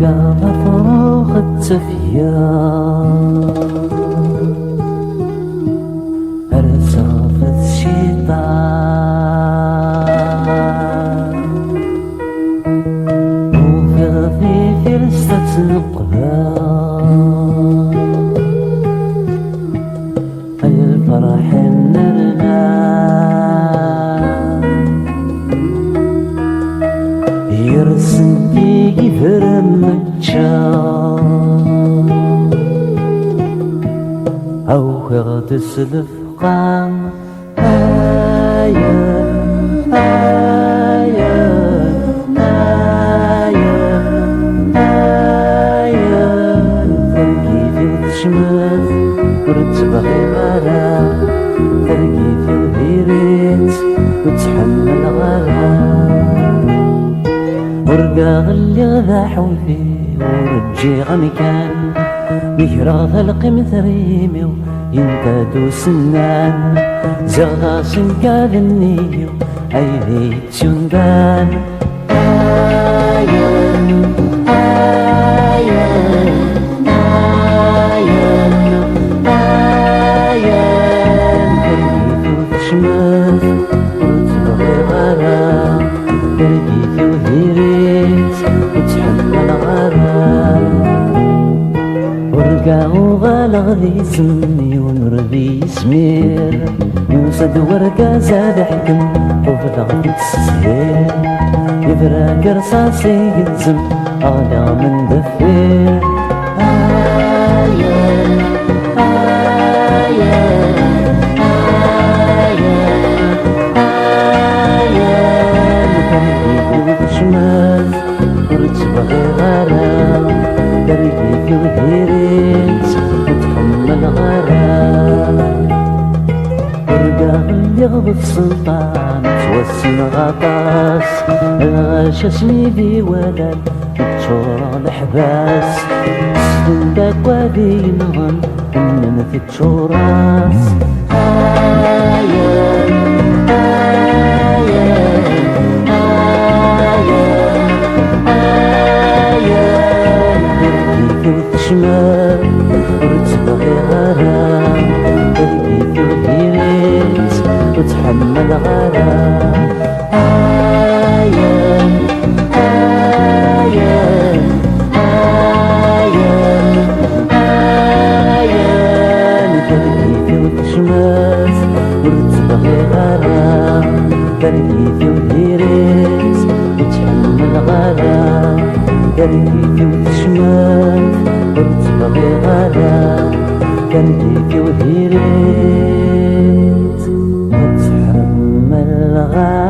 ورقة مفروخ التفيار أرزاف الشيطان وفي غفيف رستة نقلار الفرح يرسم فيك فرم الجار أو يغدس الفقام آيان آيان آيان آيان ترقي في وتشمس ورتبغي غرام ترقي في وهيريت وتحمل غرام ورقا غلي غذاحو فيه ورجي غمكان ميكرا ثلقي مثريمي ينتادو سنان زغا سنكا ذنيو عيني تشندان آيان آيان آيان آيان ترقيتي وتشمس وتبغي غرام ترقيتي وهيريت وتحمل غرام ورقا وغالغ ذي سمي ونرذي سمير يوسد ورقا زاد حكم وفلغ تسهير يفرق رصاصي يلزم أغلى من دفير آيان آيان آيان آيان ترقيتي وتشمس ورتبغي غرام ترقيتي وهيريت وتحمل غرام ورقا اللي غضب سلطان توسن غطاس الغاشا سنيدي ولد تشورى الحباس سندك وادي نغن انن في تشوراس آيان آيان آيان آيان ترقيتي وتشمال ورتبغي غرام ترقيتي وهيريت وتحمل غرام آيان آيان آيان آيان ترقيتي وتشمال ورتبغي غرام ترقيتي وهيريت وتحمل غرام ترقيتي وتشمال ورتبغي غرام ترقيتي وهيريت وتحمل غرام